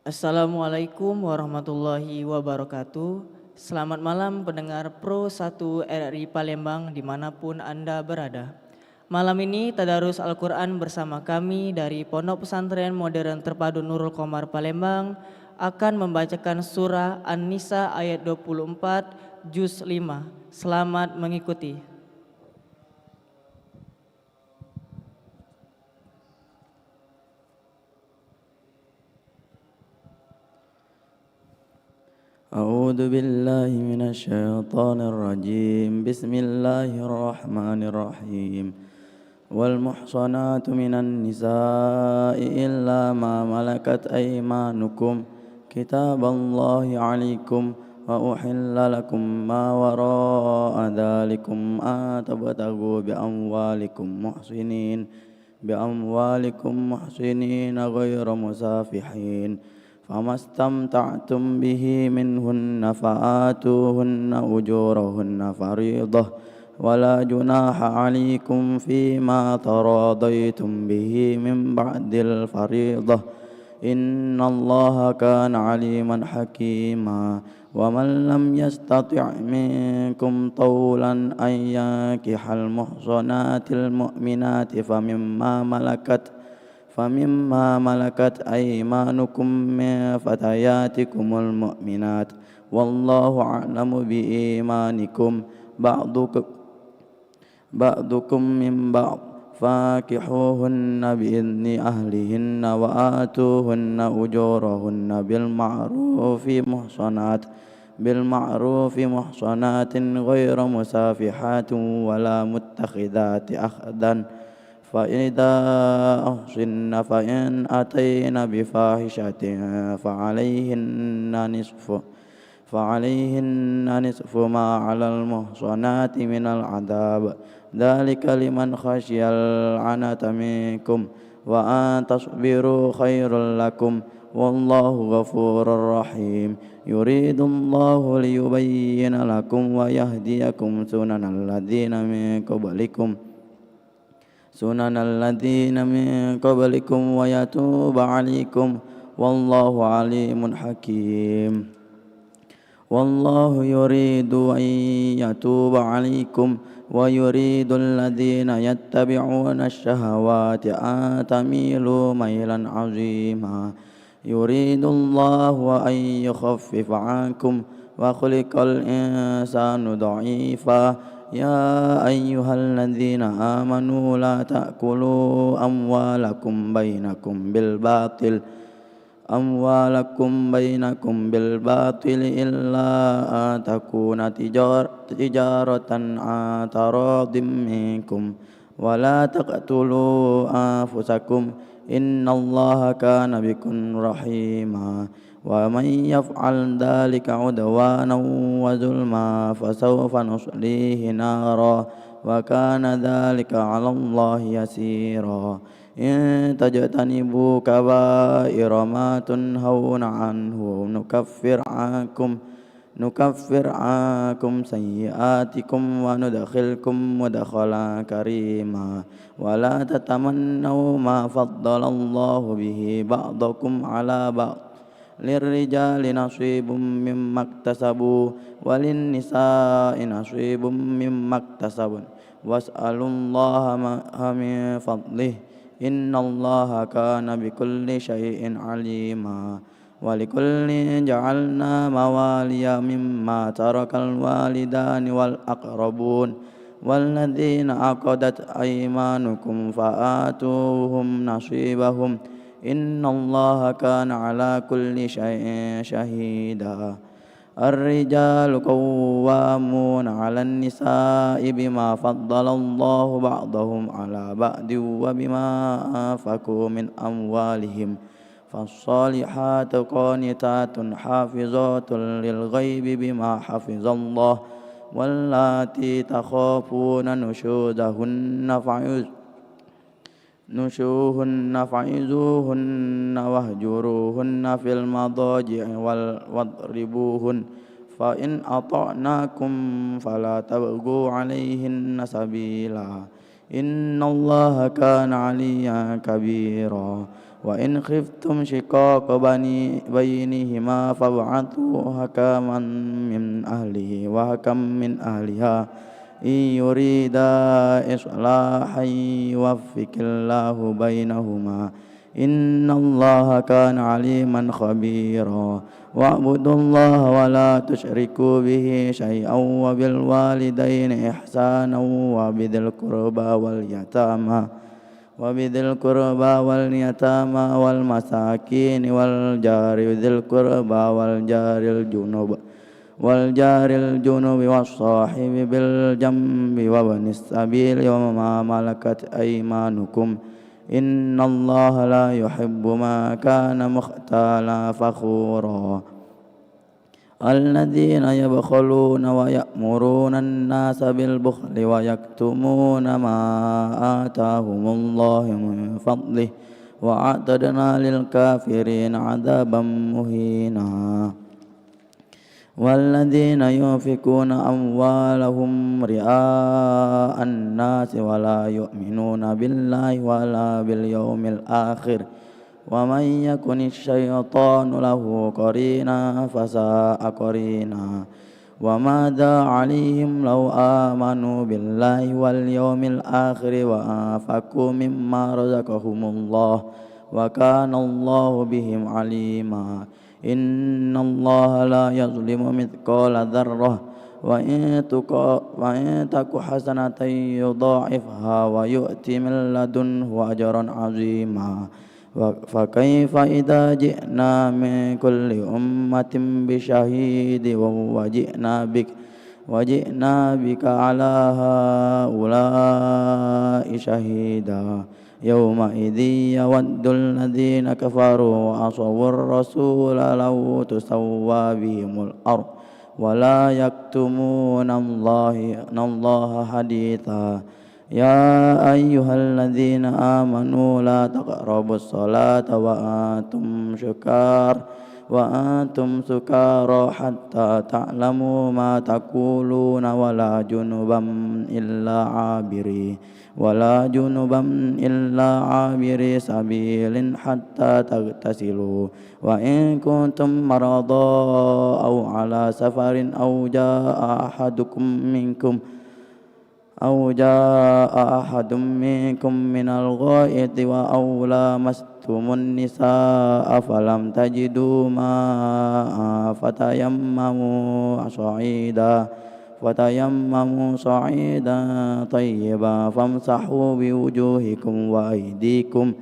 Assalamualaikum warahmatullahi wabarakatuh. Selamat malam pendengar Pro 1 RRI Palembang dimanapun Anda berada. Malam ini Tadarus Al-Quran bersama kami dari Pondok Pesantren Modern Terpadu Nurul Qomar Palembang akan membacakan surah An-Nisa ayat 24 juz 5. Selamat mengikuti. أعوذ بالله من الشيطان الرجيم بسم الله الرحمن الرحيم والمحصنات من النساء إلا ما ملكت أيمانكم كتاب الله عليكم وأحل لكم ما وراء ذلكم أن تبتغوا بأموالكم محصنين غير مسافحين فما استمتعتم به منهن فآتوهن أجورهن فريضة ولا جناح عليكم فيما تراضيتم به من بعد الفريضة إن الله كان عليما حكيما ومن لم يستطع منكم طولا أن ينكح المحصنات المؤمنات فمما ملكت أيمانكم من فتياتكم المؤمنات والله أعلم بإيمانكم بعضكم من بعض فانكحوهن بإذن أهلهن وآتوهن أجورهن بالمعروف محصنات غير مسافحات ولا متخذات أخدان فإذا أحصن فإن أتين بفاحشة فعليهن نصف ما على المحصنات من العذاب ذلك لمن خشي العنة منكم وأن تصبروا خير لكم والله غفور رحيم يريد الله ليبين لكم ويهديكم سنن الذين من قبلكم ويتوب عليكم والله عليم حكيم والله يريد أن يتوب عليكم ويريد الذين يتبعون الشهوات أن تميلوا ميلا عظيما يريد الله أن يخفف عنكم وخلق الإنسان ضعيفا يا أيها الذين آمنوا لا تأكلوا أموالكم بينكم بالباطل إلا أن تكون تجارة عن تراض منكم ولا تقتلوا أنفسكم إن الله كان بكم رحيما ومن يفعل ذلك عدوانا وظلما فسوف نصليه نارا وكان ذلك على الله يسيرا إن تجتنبوا كبائر ما تنهون عنه نكفر عنكم سيئاتكم وندخلكم مدخلا كريما ولا تتمنوا ما فضل الله به بعضكم على بعض للرجال نصيب مما اكتسبوا وللنساء نصيب مما اكتسبن واسألوا الله من فضله إن الله كان بكل شيء عليما ولكل جعلنا موالي مما ترك الوالدان والأقربون والذين عقدت أيمانكم فآتوهم نصيبهم إن الله كان على كل شيء شهيدا الرجال قوامون على النساء بما فضل الله بعضهم على بعض وبما أنفقوا من أموالهم فالصالحات قانتات حافظات للغيب بما حفظ الله واللاتي تخافون نشوهن فعظوهن واهجروهن في المضاجع واضربوهن فإن أطعناكم فلا تبغوا عليهن سبيلا إن الله كان عليا كبيرا وإن خفتم شقاق بينهما فابعثوا حكما من أهله وحكم من أهلها إن يريدا إصلاحا يوفق الله بينهما إن الله كان عليما خبيرا واعبدوا الله ولا تشركوا به شيئا وبالوالدين إحسانا وبذي القربى واليتامى والمساكين والجار ذي القربى والجار الجنوب والصاحب بالجنب وابن السبيل وما ملكت أيمانكم إن الله لا يحب ما كان مختالا فخورا الذين يبخلون ويأمرون الناس بالبخل ويكتمون ما آتاهم الله من فضله وأعتدنا للكافرين عذابا مهينا والذين ينفقون أموالهم رئاء الناس ولا يؤمنون بالله ولا باليوم الآخر ومن يكن الشيطان له قرينا فساء قرينا وماذا عليهم لو آمنوا بالله واليوم الآخر وأنفقوا مما رزقهم الله وكان الله بهم عليما إن الله لا يظلم مثقال ذرة وإن تك حسنة يضاعفها ويؤتي من لدنه أجرا عظيما فكيف إذا جئنا من كل أمة بشهيد وجئنا بك على هؤلاء شهيدا يومئذ يود الذين كفروا وعصوا الرسول لو تسوى بهم الأرض ولا يكتمون الله حديثا يا أيها الذين آمنوا لا تقربوا الصلاة وأنتم سكارى حتى تعلموا ما تقولون ولا جنبا إلا عابري سبيل حتى تغتسلوا وإن كنتم مرضى أو على سفر أو جاء أحد منكم من الغائط أو لامستم النساء فلم تجدوا ماء فتيمموا صعيدا طيبا فامسحوا بوجوهكم وأيديكم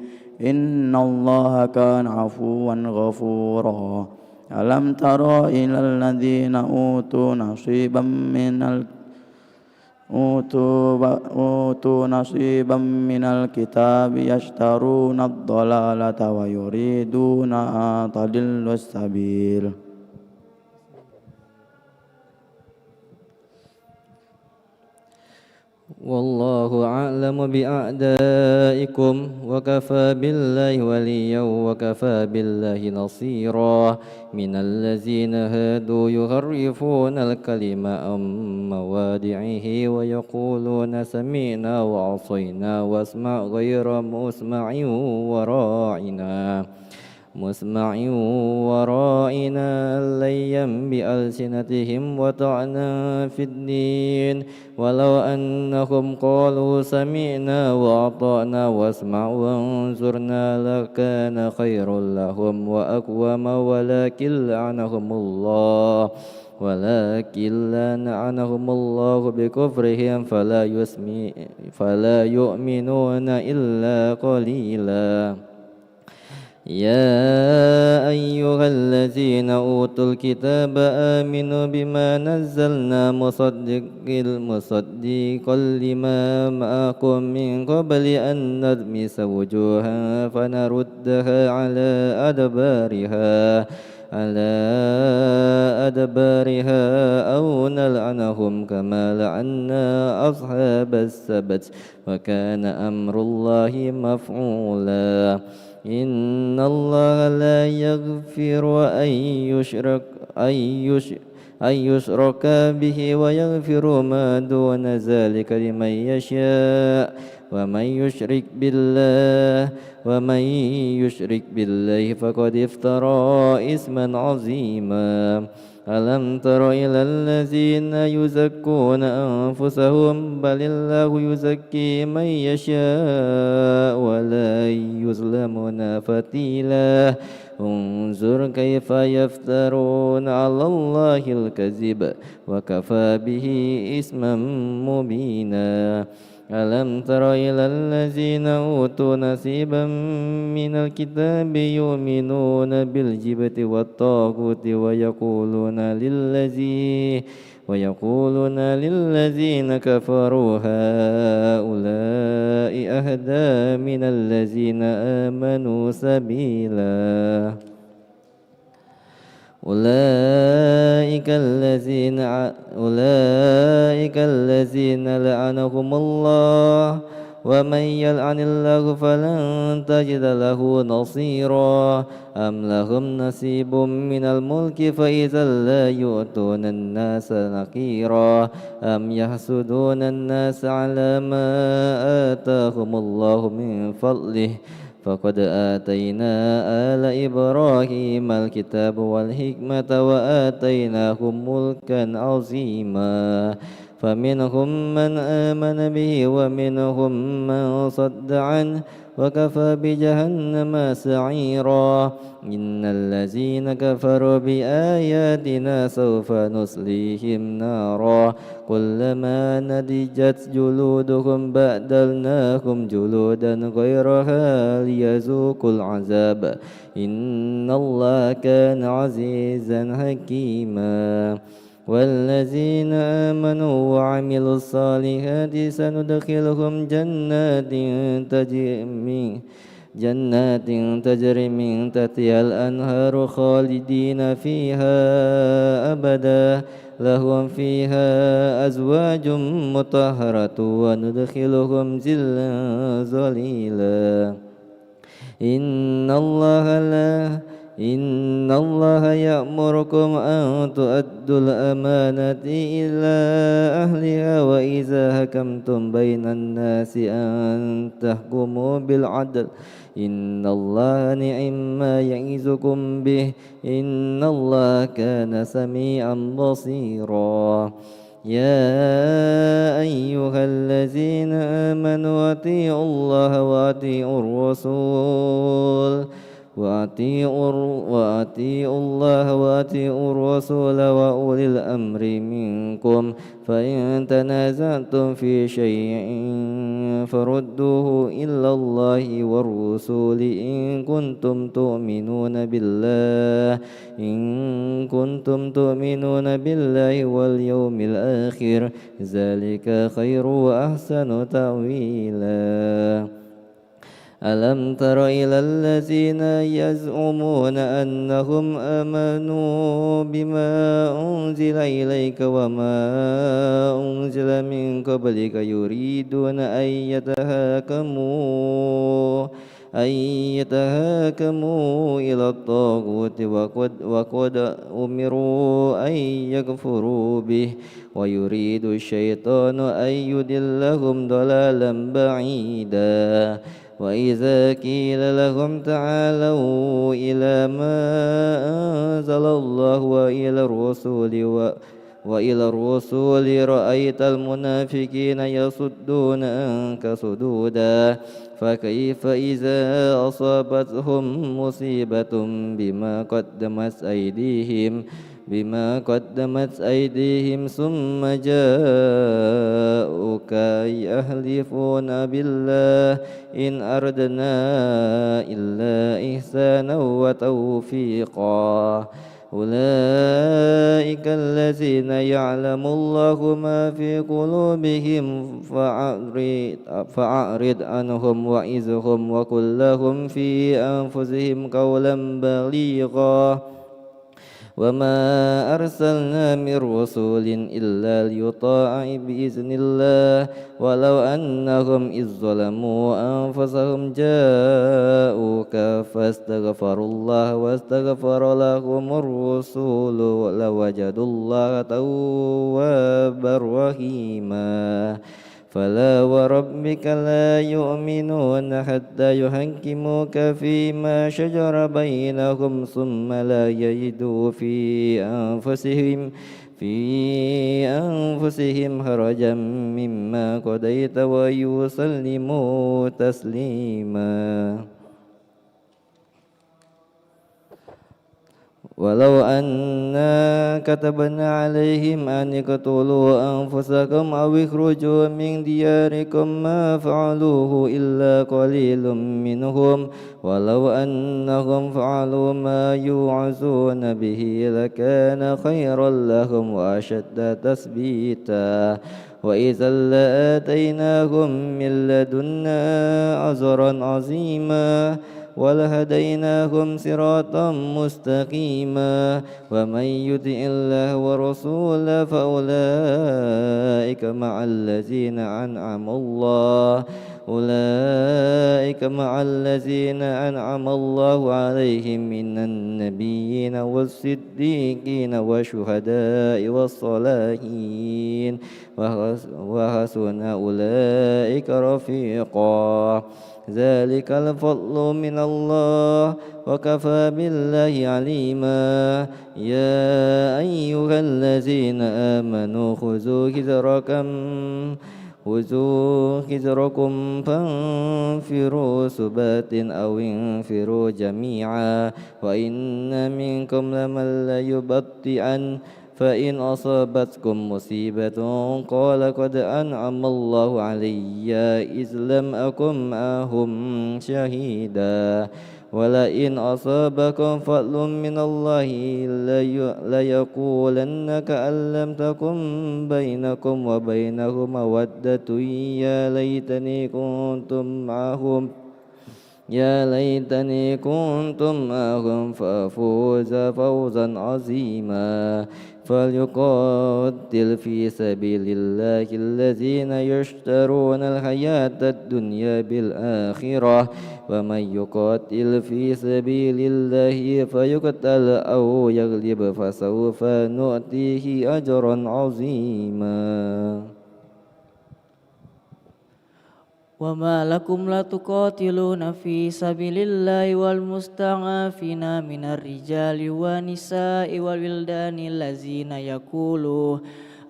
إن الله كان عفوا غفورا ألم تر إلى الذين أوتوا نصيبا من الكتاب يشترون الضلالة ويريدون أن تضلوا السبيل والله أعلم بأعدائكم وكفى بالله وليا وكفى بالله نصيرا من الذين هادوا يحرفون الكلم عن مواضعه ويقولون سمعنا وعصينا واسمع غير مسمع ورائنا ليا بألسنتهم وطعنا في الدين ولو أنهم قالوا سمعنا وأطعنا واسمع وانظرنا لكان خير لهم وأقوم ولكن لعنهم الله بكفرهم فلا يؤمنون إلا قليلا يا أيها الذين أوتوا الكتاب آمنوا بما نزلنا مصدقا لما معكم من قبل أن نطمس وجوها فنردها على أدبارها أو نلعنهم كما لعنا أصحاب السبت وكان أمر الله مفعولا إن الله لا يغفر أن يشرك به ويغفر ما دون ذلك لمن يشاء ومن يشرك بالله فقد افترى إثما عظيما ألم تر إلى الذين يزكون أنفسهم بل الله يزكي من يشاء ولا يظلمون فتيلا انظر كيف يفترون على الله الكذب وكفى به إثما مبينا ألم تر إلى الذين أوتوا نصيبا من الكتاب يؤمنون بالجبت والطاغوت ويقولون للذين كفروا هؤلاء أهدى من الذين آمنوا سبيلا أولئك الذين لعنهم الله ومن يلعن الله فلن تجد له نصيرا أم لهم نصيب من الملك فإذا لا يؤتون الناس نقيرا أم يحسدون الناس على ما آتاهم الله من فضله فقد آتينا آل إبراهيم الكتاب والحكمة وآتيناهم ملكا عظيما فمنهم من آمن به ومنهم من صد عنه وكفى بجهنم سعيرا إن الذين كفروا بآياتنا سوف نصليهم نارا كلما نضجت جلودهم بدلناهم جلودا غيرها ليذوقوا العذاب إن الله كان عزيزا حكيما والذين آمنوا وعملوا الصالحات سندخلهم جنات تجري من تحتها الأنهار خالدين فيها أبدا لهم فيها أزواج مطهرة وندخلهم ظلا ظليلا إن الله يأمركم أن تؤدوا الأمانات إلى أهلها وإذا حكمتم بين الناس أن تحكموا بالعدل إن الله نعم ما يعظكم به إن الله كان سميعا بصيرا يا أيها الذين آمنوا أطيعوا الله وأطيعوا الرسول وأولي الأمر منكم فإن تنازعتم في شيء فردوه إلى الله والرسول إن كنتم تؤمنون بالله واليوم الآخر ذلك خير وأحسن تأويلا ألم تر إلى الذين يزعمون أنهم آمنوا بما أنزل إليك وما أنزل من قبلك يريدون أن يتهاكموا إلى الطاغوت وقد أمروا أن يكفروا به ويريد الشيطان أن يضلهم ضلالا بعيدا وإذا قيل لهم تعالوا إلى ما أنزل الله وإلى الرسول رأيت المنافقين يصدون عنك صدودا فكيف إذا أصابتهم مصيبة بما قدمت أيديهم ثم جاءوك يحلفون بالله إن أردنا إلا إحسانا وتوفيقا أولئك الذين يعلم الله ما في قلوبهم فأعرض عنهم وعظهم وقل لهم في أنفسهم قولا بليغا وما أرسلنا من رسول إلا ليطاع بإذن الله ولو أنهم إذ ظلموا أنفسهم جاءوك فاستغفروا الله واستغفر لهم الرسول لوجدوا الله توابا رحيما فلا وربك لا يؤمنون حتى يحكموك فيما شجر بينهم ثم لا يجدوا في أنفسهم حرجا مما قضيت ويسلموا تسليما. ولو أنا كتبنا عليهم أن اقتلوا أنفسكم أو اخرجوا من دياركم ما فعلوه إلا قليل منهم ولو أنهم فعلوا ما يوعظون به لكان خيرا لهم وأشد تثبيتا وإذا لآتيناهم من لدنا أجرا عظيما ولهديناهم صراطا مستقيما ومن يطع الله ورسوله فأولئك مع الذين أنعم الله عليهم من النبيين والصديقين والشهداء والصالحين وحسن أولئك رفيقا ذلك الفضل من الله وكفى بالله عليما. يا أيها الذين آمنوا خذوا حذركم فانفروا ثبات أو انفروا جميعا وإن منكم لمن ليبطئن فإن أصابتكم مصيبة قال قد أنعم الله علي إذ لم أكن معهم شهيدا ولئن أصابكم فضل من الله ليقولن كأن لم تكن بينكم وبينه مودة يا ليتني كنتم معهم فأفوز فوزا عظيما. فليقاتل في سبيل الله الذين يشترون الحياة الدنيا بالآخرة ومن يقاتل في سبيل الله فيقتل أو يغلب فسوف نؤتيه أجرا عظيما. وما لكم لا تقاتلون في سبيل الله والمستضعفين من الرجال والنساء والولدان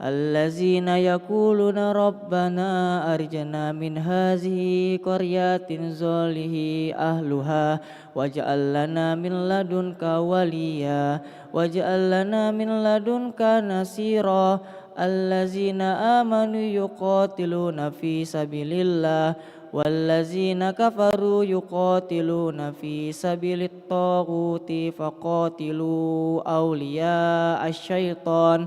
الذين يقولون ربنا أرجنا من هذه قرية ظالم أهلها واجعل لنا من لدنك وليا واجعل لنا من لدنك نصيرا. الذين آمنوا يقاتلون في سبيل الله والذين كفروا يقاتلون في سبيل الطاغوت فقاتلوا أولياء الشيطان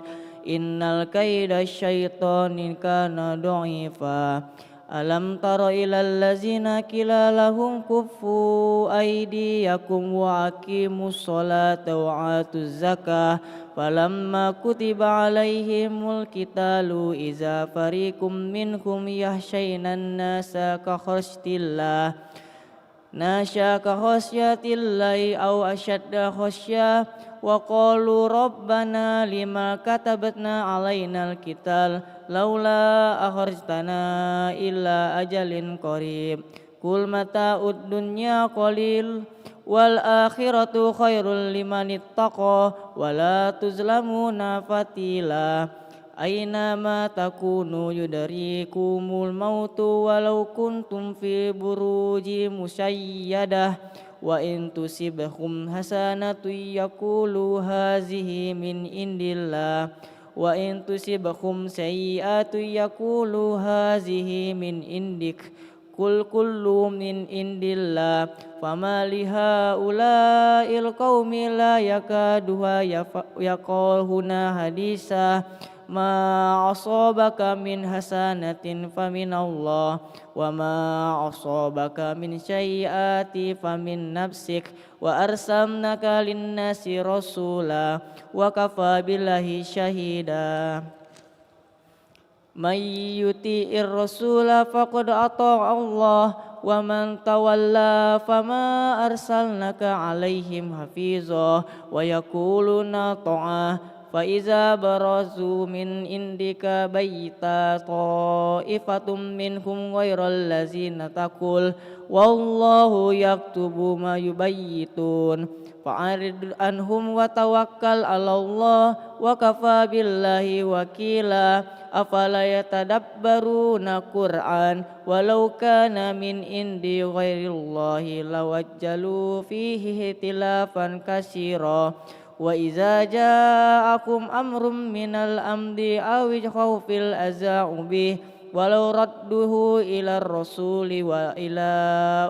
إن الكيد الشيطان كان ضعيفا. ألم تر إلى الذين قيل لهم كفوا أيديكم وأقيموا الصلاة وآتوا الزكاة فلما كتب عليهم القتال إذا فريق منهم يخشون الناس كخشية الله أو أشد خشية وقالوا ربنا لما كتبتنا علينا القتال لولا أخرجتنا إلى أجل قريب قل متاع الدنيا قليل والآخرة خير لمن اتقى ولا تظلمون فتيلا. أينما تكونوا يدرككم الموت ولو كنتم في بروج مشيدة وإن تصبهم حسنة يقولوا هذه من عند الله وإن تصبهم سيئة يقولوا هذه من عندك قل كل من عند الله فما لهؤلاء القوم لا يكادون يفقهون حديثا ما أصابك من حسنة فمن الله وما أصابك من سيئة فمن نفسك وأرسلناك للناس رسولا وكفى بالله شهيدا. من يطيع الرسول فقد أطاع الله ومن تولى فما أرسلناك عليهم حفيظا ويقولون طاعة فإذا برزوا من عندك بيتا طائفة منهم غير الذين تقول والله يكتب ما يبيتون فأعرض عنهم وتوكل على الله وكفى بالله وكيلا أفلا يتدبرون القرآن ولو كان من عند غير الله لوجلوا فيه اختلافا كثيرا وإذا جاءكم أمر من الأمر أو الخوف الأذاعوا به ولو ردوه إلى الرسول وإلى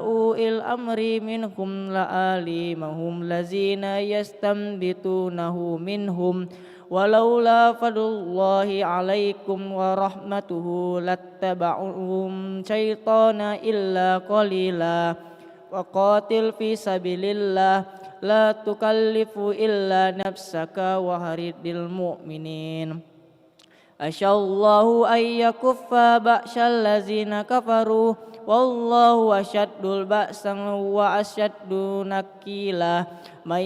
أولي الأمر منكم لعلمه الذين يستنبطونه منهم ولولا فضل الله عليكم ورحمته لاتبعوهم شيطانا إلا قليلا وقاتل في سبيل الله لا تكلف إلا نفسك وحرض المؤمنين أشاء الله أن يكف بأس الذين كفروا والله أشد بأسا وأشد نكيلا من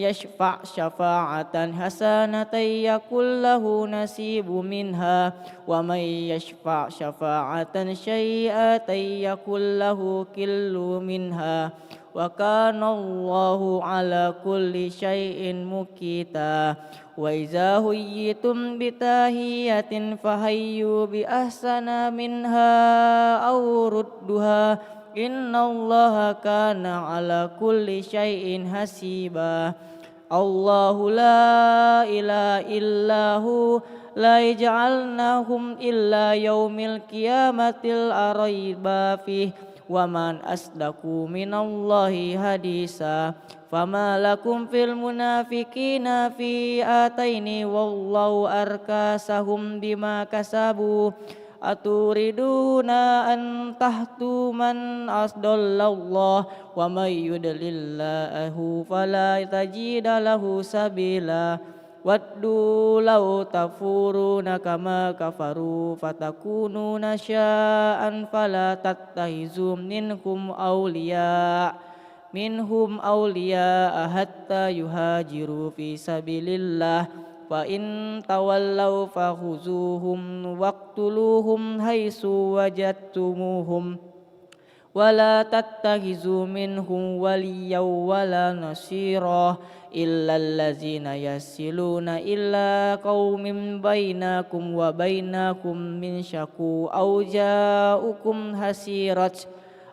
يشفع شفاعة حسنة يكن له نصيب منها ومن يشفع شفاعة سيئة يكن له كل منها وكان الله على كل شيء مقيتا وإذا حييتم بتحية فحيوا بأحسن منها أو ردوها إن الله كان على كل شيء حسيبا الله لا إله إلا هو لا يجعلناهم إلا يوم القيامة لا ريب فيه ومن أصدق من الله حديثا فما لكم في المنافقين في آتين والله أركاسهم بما كسبوا أتريدون أن تهدوا من أضل الله ومن يضلل الله فلا تجد له سبيلا ودوا لو تكفرون كما كفروا فتكونون سواء فلا تتخذوا منهم أولياء حتى يهاجروا في سبيل الله فإن تولوا فخذوهم واقتلوهم حيث وجدتموهم ولا تتخذوا منهم وليا ولا نصيرا إلا الذين يصلون إلى قوم بينكم وبينكم من شقوق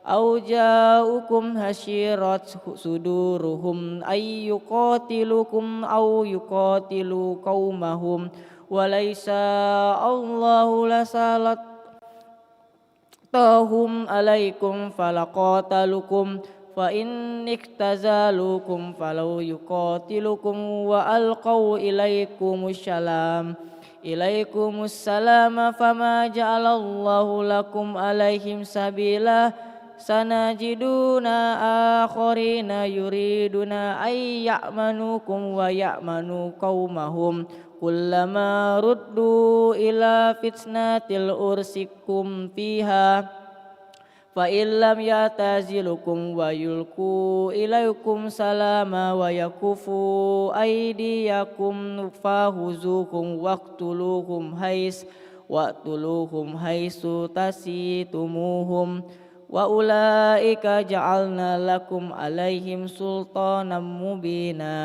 أو جاءكم حسيرت صدورهم أن يقاتلوكم أو يقاتلوا قومهم وليس الله لسلطهم عليكم فلقاتلوكم فإن اختزلوكم فلو يقاتلوكم وألقوا إليكم السلام فما جعل الله لكم عليهم سبيلا سنجدون آخرين يريدون أن يأمنوكم ويأمنوا قومهم كلما ردوا إلى فتنة أرسكم فيها فإن لم يعتزلوكم ويلقوا إليكم سلاما ويكفوا أيديكم فخذوهم واقتلوهم حيث تسيتموهم وأولئك جعلنا لكم عليهم سلطانا مبينا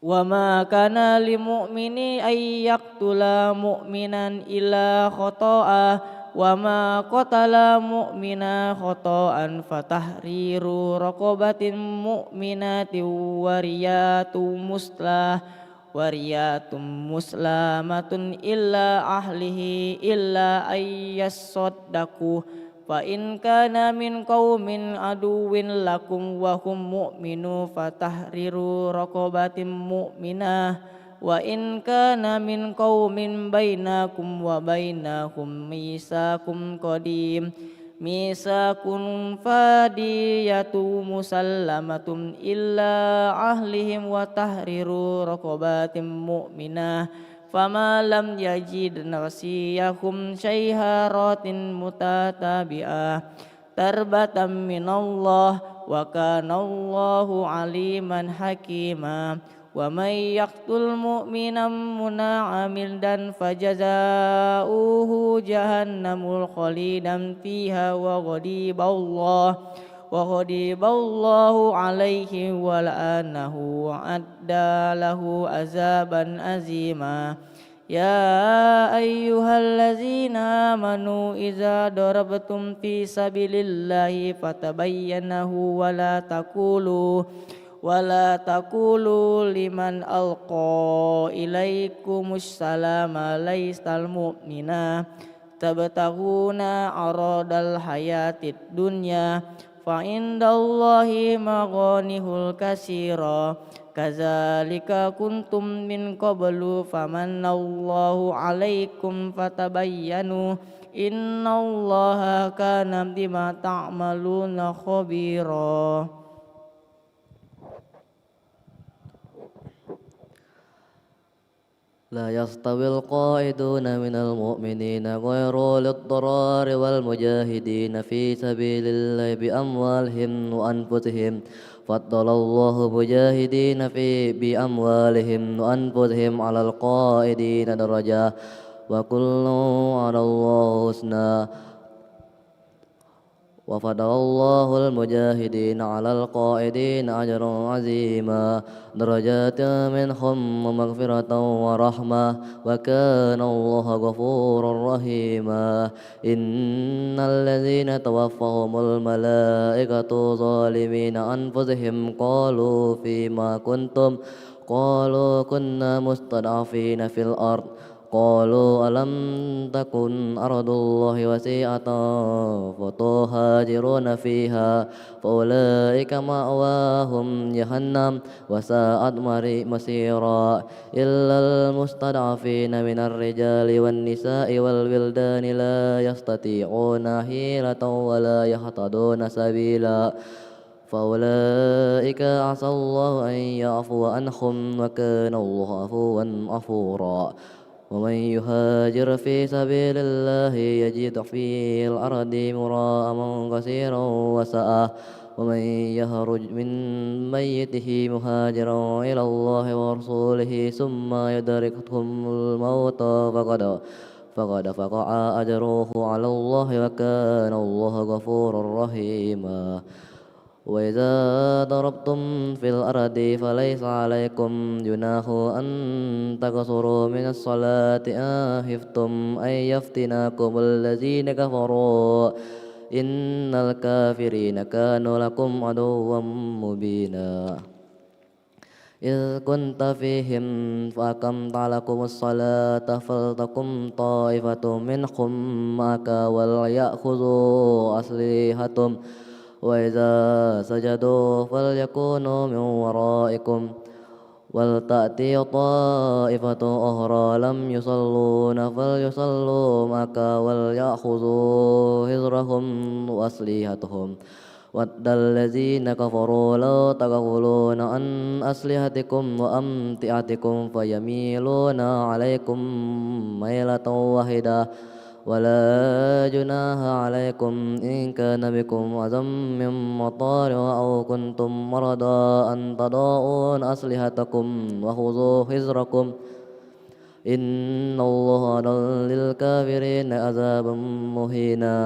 وما كان لمؤمن أن يقتل مؤمنا إلا خطأ وما قتل مؤمنا خطأ فتحرير رقبة مؤمنة وريات مسلمة إلا أهله إلا أن يصدقوا فإن كان من قوم عدو لكم وهم مؤمنون فتحرير رقبة مؤمنة وإن كان من قوم بينكم وبينهم ميثاق قديم ميثاق فدية مسلمة إلا أهلهم وتحرير رقبة مؤمنة فما لم يجد نصيهم شهرات متتابعة تربة من الله وكان الله عليما حكيما ومن يقتل مؤمنا متعمدا فجزاؤه جهنم خالدا فيها وغضب الله عليه ولعنه وأعد له عذابا عظيما يا أيها الذين آمنوا إذا ضربتم في سبيل الله فتبينوا ولا تقولوا لمن ألقى إليكم السلام ليس المؤمنا تبتغون عرض الحياة الدنيا فعند الله مغانم كثيرة كذلك كنتم من قبل فمن الله عليكم فتبينوا إن الله كان بما تعملون خبيرا. لا يستوي القائدون من المؤمنين غير أولي الضرار والمجاهدين في سبيل الله بأموالهم وأنفسهم فضل الله المجاهدين بأموالهم وأنفسهم على القائدين درجة وكل على الله حسنى وفضل الله المجاهدين على القائدين أجرا عظيما درجات منهم ومغفرة ورحمة وكان الله غفورا رحيما إن الذين توفاهم الملائكة ظالمين أنفسهم قالوا فيما كنتم قالوا كنا مستضعفين في الأرض قالوا ألم تكن أرض الله واسعة فتهاجرون فيها فأولئك مأواهم جهنم وساءت مصيرا إلا المستضعفين من الرجال والنساء والولدان لا يستطيعون حيلة ولا يهتدون سبيلا فأولئك عسى الله أن يعفو عنهم وكان الله عفوا غفورا ومن يهاجر في سبيل الله يجد في الأرض مراغما كثيرا وسعة ومن يخرج من بيته مهاجرا إلى الله ورسوله ثم يدركه الموت فقد وقع أجره على الله وكان الله غفورا رحيما وإذا ضربتم في الأرض فليس عليكم جناح أن تقصروا من الصلاة خفتم أن يفتناكم الذين كفروا إن الكافرين كانوا لكم عدوا مبينا إذ كنت فيهم فأقمت لكم الصلاة فلتقم طائفة منكم معك وليأخذوا أسلحتهم وإذا سجدوا فليكونوا من ورائكم ولتأتي طائفة أخرى لم يصلون فليصلوا معك وليأخذوا حذرهم وأسلحتهم ود الذين كفروا لو تغفلون عن أسلحتكم وأمتعتكم فيميلون عليكم ميلة واحدة ولا جناح عليكم إن كان بكم أذى من مطار أو كنتم مرضى أن تضعوا أسلحتكم وخذوا حذركم إن الله أعد للكافرين عذابا مهينا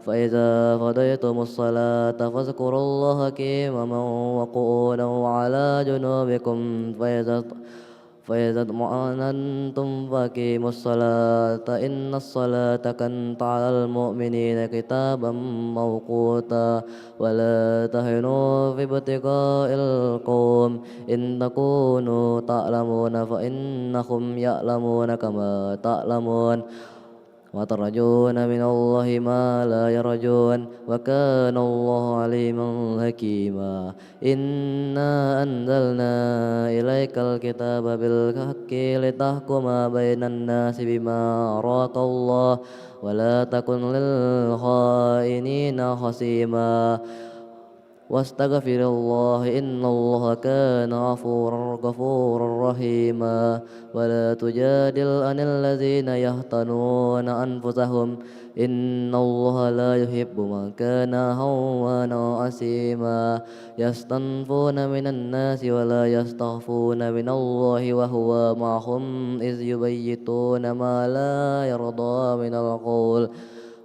فإذا قضيتم الصلاة فاذكروا الله قياما وقعودا وعلى جنوبكم فإذا اطمأننتم فأقيموا الصلاة إن الصلاة كانت على المؤمنين كتابا موقوتا ولا تهنوا في ابتغاء القوم إن تكونوا تعلمون فإنهم يعلمون كما تعلمون وترجون من الله ما لا يرجون وكان الله عليما حكيما إنا أنزلنا إليك الكتاب بالحق لتحكم بين الناس بما أراك الله ولا تكن للخائنين خصيما واستغفر الله إن الله كان غفورا رحيما ولا تجادل عن الذين يختنون أنفسهم إن الله لا يحب من كان خوانا أثيما يستنفون من الناس ولا يستخفون من الله وهو معهم إذ يبيتون ما لا يرضى من القول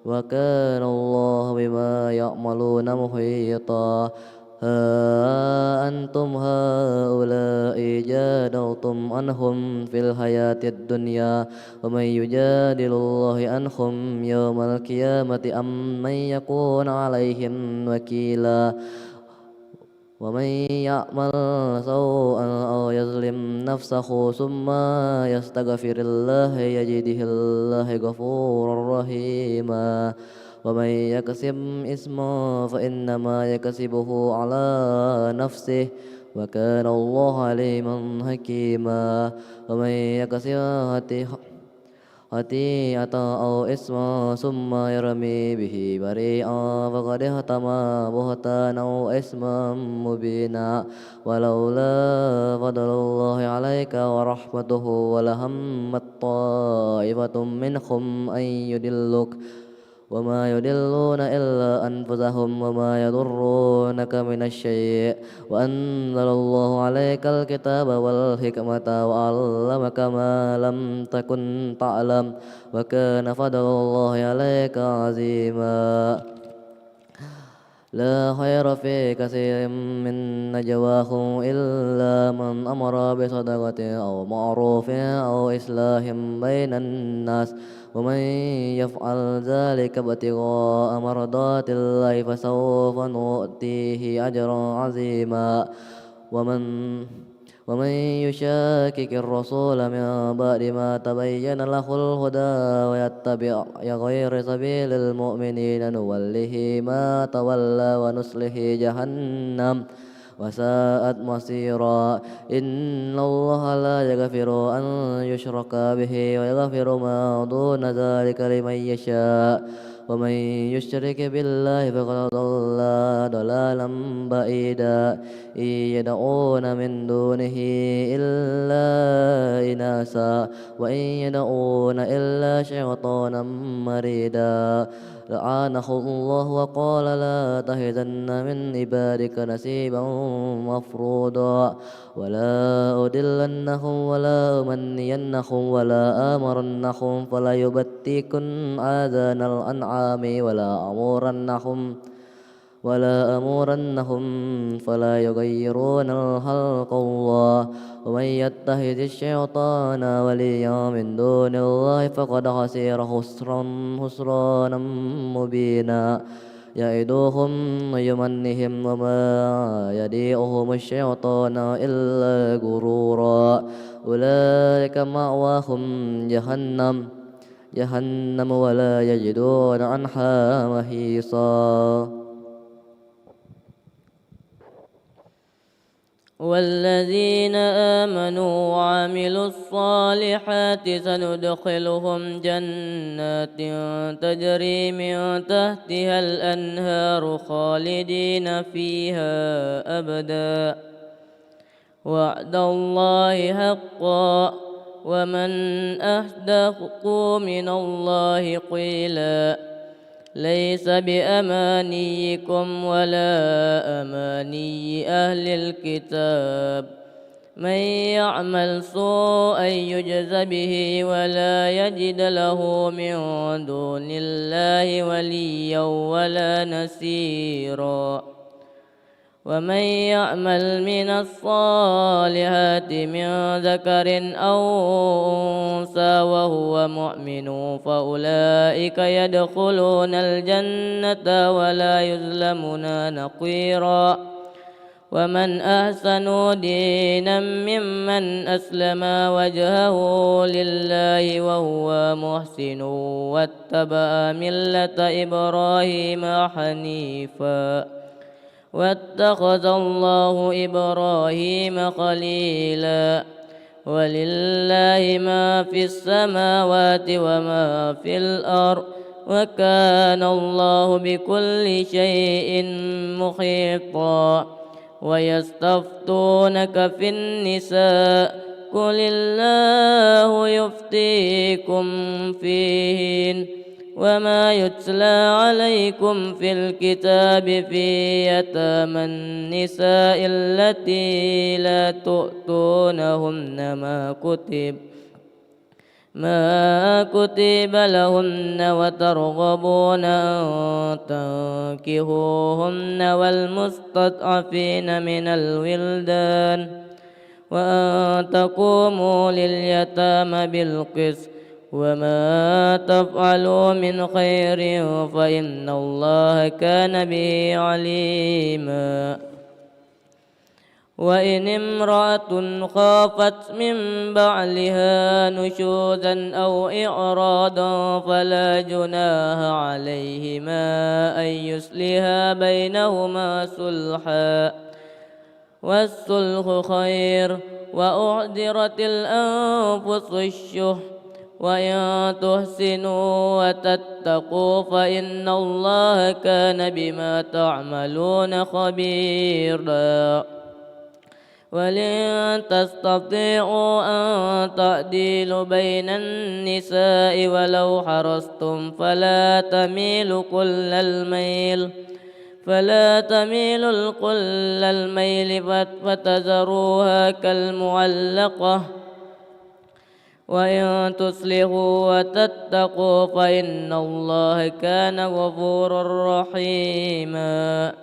وكان الله بما يعملون محيطا ها أنتم هؤلاء جادلتم عنهم في الحياة الدنيا ومن يجادل الله عنهم يوم القيامة أم من يكون عليهم وكيلا ومن يعمل سوءا أو يظلم نفسه ثم يستغفر الله يجده الله غفورا رحيما ومن يكسب إثما فإنما يكسبه على نفسه وكان الله عليما حكيما ومن يكسب خطيئة أو إثما ثم يرمي به بريئا فقد احتمى بهتانا أو إثما مبينا ولولا فضل الله عليك ورحمته ولهمت طائفة منهم أن يضلوك وما يضلون إلا أنفسهم وما يضرونك من الشيء وأنزل الله عليك الكتاب والحكمة وعلمك ما لم تكن تعلم وكان فضل الله عليك عظيما لا خير في كثير من نجواهم إلا من أمر بصدقة أو معروف أو إصلاح بين الناس ومن يفعل ذلك ابتغاء مرضات الله فسوف نؤتيه أجرا عظيما ومن يشاكك الرسول من بعد ما تبين له الهدى ويتبع غير سبيل المؤمنين نوله ما تولى ونصله جهنم وساءت مصيرا إن الله لا يغفر أن يشرك به ويغفر ما دون ذلك لمن يشاء ومن يشرك بالله فقد ضل ضلالا بعيدا إن يدعون من دونه إلا إناثا وإن يدعون إلا شيطانا مريدا لعنه الله وقال لا تهزن من عبادك نصيبا مفروضا ولا أدلنهم ولا أمنينهم ولا آمرنهم فلا يبتكن آذان الأنعام ولا أمورنهم فلا يغيرون خلق الله ومن يتخذ الشيطان وليا من دون الله فقد خسر خسرانا مبينا يعدهم ويمنهم وما يديعهم الشيطان إلا غرورا أولئك مأواهم جهنم ولا يجدون عنها محيصا والذين آمنوا وعملوا الصالحات سندخلهم جنات تجري من تحتها الأنهار خالدين فيها أبدا وعد الله حقا ومن أصدق من الله قيلا ليس بأمانيكم ولا أماني أهل الكتاب من يعمل سوءا يجز به ولا يجد له من دون الله وليا ولا نصيرا ومن يعمل من الصالحات من ذكر أو أنثى وهو مؤمن فأولئك يدخلون الجنة ولا يظلمون نقيرا ومن أحسن دينا ممن أسلم وجهه لله وهو محسن واتبع ملة إبراهيم حنيفا واتخذ الله إبراهيم خليلا ولله ما في السماوات وما في الأرض وكان الله بكل شيء محيطا ويستفتونك في النساء قل الله يفتيكم فيهن وما يتلى عليكم في الكتاب في يتامى النساء التي لا تؤتونهن ما كتب لهن وترغبون أن تنكحوهن والمستضعفين من الولدان وأن تقوموا لليتامى بالقسط وما تفعلوا من خير فإن الله كان به عليما وإن امرأة خافت من بعلها نشوزا أو إعراضا فلا جناح عليهما أن يصلحا بينهما صلحا والصلح خير وأحضرت الأنفس الشح وإن تحسنوا وتتقوا فإن الله كان بما تعملون خبيرا ولن تستطيعوا أن تعدلوا بين النساء ولو حرصتم فلا تميلوا كل الميل فتذروها كالمعلقة وإن تصلحوا وتتقوا فإن الله كان غفورا رحيما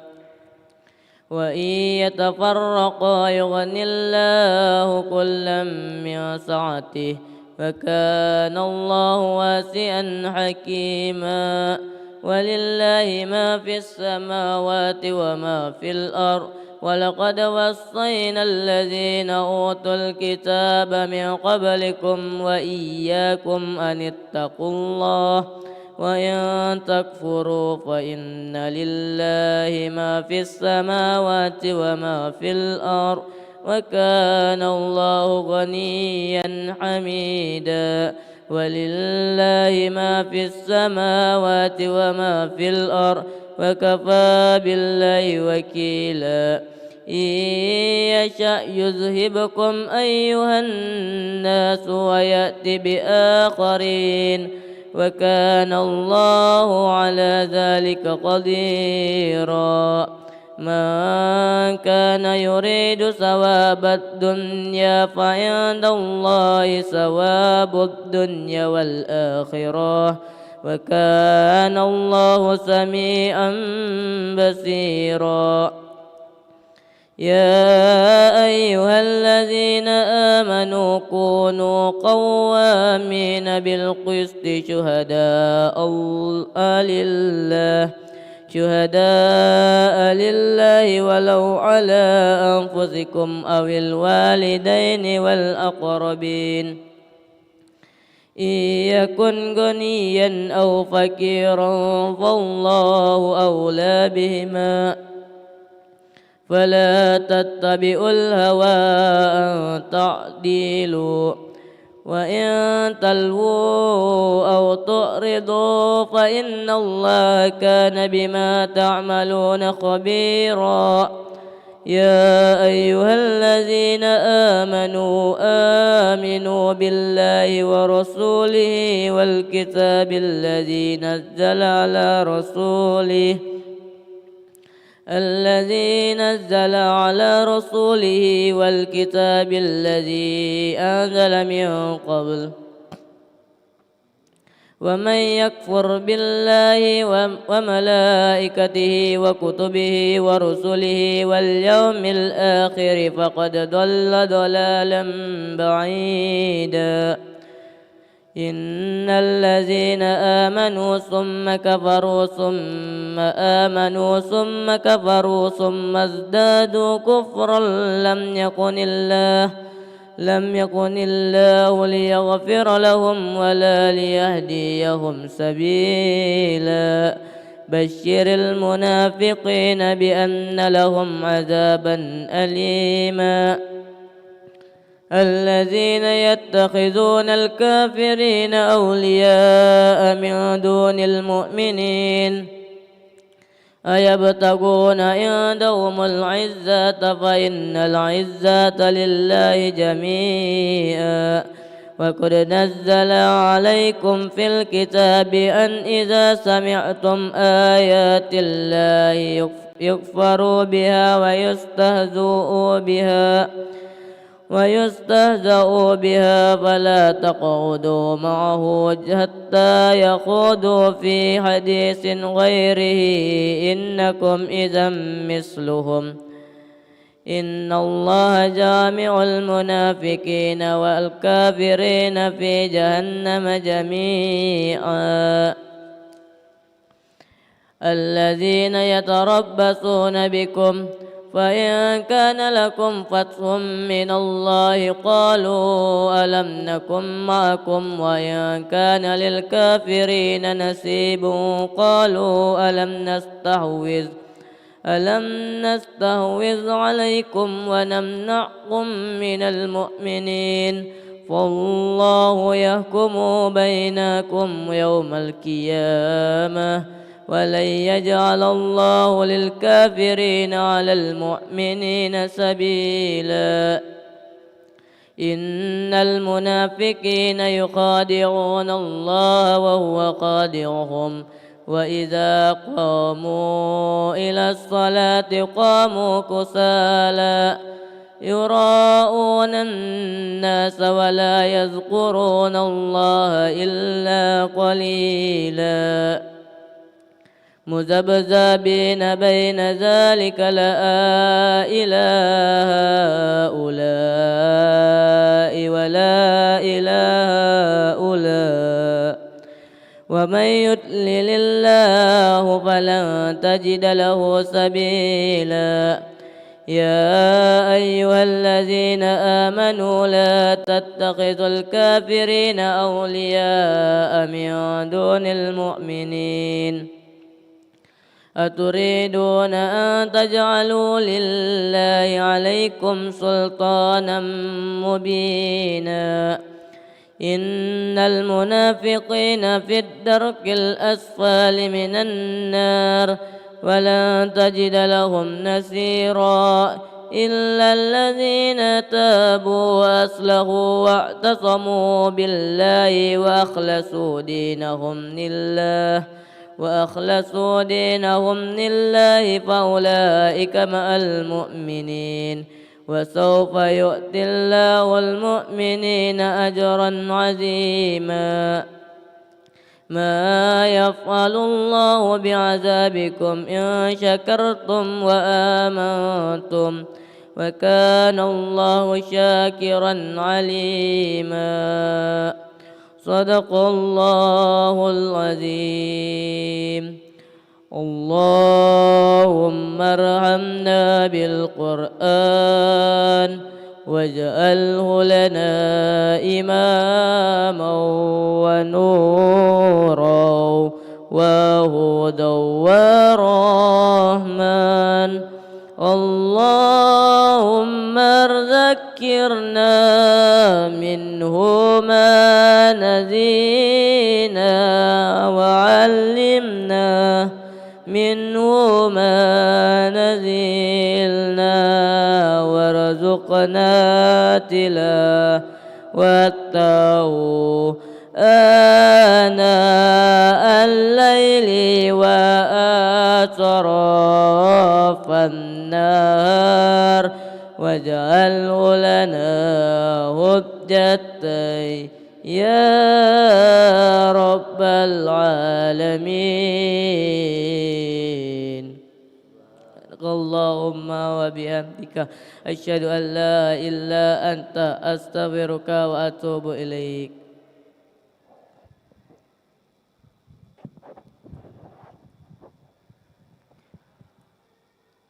وإن يتفرقا يغن الله كلا من سعته وكان الله واسعا حكيما ولله ما في السماوات وما في الأرض ولقد وصينا الذين أوتوا الكتاب من قبلكم وإياكم أن اتقوا الله وإن تكفروا فإن لله ما في السماوات وما في الأرض وكان الله غنيا حميدا ولله ما في السماوات وما في الأرض وكفى بالله وكيلا إن يشأ يذهبكم أيها الناس ويأتي بآخرين وكان الله على ذلك قديرا من كان يريد ثواب الدنيا فعند الله ثواب الدنيا والآخرة وكان الله سميعا بصيرا يا أيها الذين آمنوا كونوا قوامين بالقسط شهداء لله ولو على أنفسكم أو الوالدين والأقربين إن يكن غنيا أو فقيرا فالله أولى بهما فلا تتبعوا الهوى أن تعدلوا وإن تلووا أو تعرضوا فإن الله كان بما تعملون خبيرا يا أيها الذين آمنوا بالله ورسوله والكتاب الذي نزل على رسوله والكتاب الذي أنزل من قبل ومن يكفر بالله وملائكته وكتبه ورسله واليوم الآخر فقد ضل ضلالا بعيدا إن الذين آمنوا ثم كفروا ثم آمنوا ثم كفروا ثم ازدادوا كفرا لم يكن الله ليغفر لهم ولا ليهديهم سبيلا بشر المنافقين بأن لهم عذابا أليما الذين يتخذون الكافرين أولياء من دون المؤمنين أيبتغون عندهم العزة فإن العزة لله جميعا وقد نزل عليكم في الكتاب أن إذا سمعتم آيات الله يكفر بها ويستهزأ بها فلا تقعدوا معه حتى يخوضوا في حديث غيره إنكم إذا مثلهم إن الله جامع المنافقين والكافرين في جهنم جميعا الذين يتربصون بكم فإن كان لكم فتح من الله قالوا ألم نكن معكم وإن كان للكافرين نصيب قالوا ألم نستحوذ عليكم ونمنعكم من المؤمنين فالله يحكم بينكم يوم القيامة ولن يجعل الله للكافرين على المؤمنين سبيلا إن المنافقين يخادعون الله وهو خادعهم وإذا قاموا إلى الصلاة قاموا كسالى يراءون الناس ولا يذكرون الله إلا قليلا مذبذبين بين ذلك لا إله هؤلاء ولا إله هؤلاء ومن يضلل الله فلن تجد له سبيلا يا أيها الذين آمنوا لا تتخذوا الكافرين أولياء من دون المؤمنين أتريدون أن تجعلوا لله عليكم سلطانا مبينا إن المنافقين في الدرك الأسفل من النار ولن تجد لهم نصيرا إلا الذين تابوا وأصلحوا واعتصموا بالله وأخلصوا دينهم لله فأولئك مع المؤمنين وسوف يؤتي الله المؤمنين أجرا عظيما ما يفعل الله بعذابكم إن شكرتم وآمنتم وكان الله شاكرا عليما صدق الله العظيم اللهم ارحمنا بالقرآن واجعله لنا إماما ونورا وهدى ورحمة اللهم ذكرنا منه ما نسينا وعلمنا منه ما نزلنا وارزقنا تلاوته آناء الليل وأطراف النهار واجعله لنا حجة يا رب العالمين اللهم وبحمدك أشهد أن لا إله إلا أنت أستغفرك وأتوب إليك.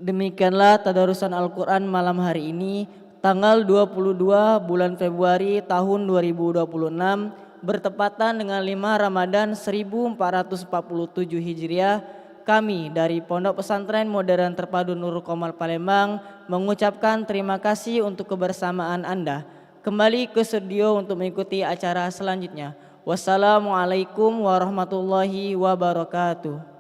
Demikianlah tadarusan Al-Quran malam hari ini tanggal 22 bulan Februari tahun 2026 bertepatan dengan 5 Ramadan 1447 Hijriah. Kami dari Pondok Pesantren Modern Terpadu Nurul Qomal Palembang mengucapkan terima kasih untuk kebersamaan Anda. kembali ke studio untuk mengikuti acara selanjutnya. Wassalamualaikum warahmatullahi wabarakatuh.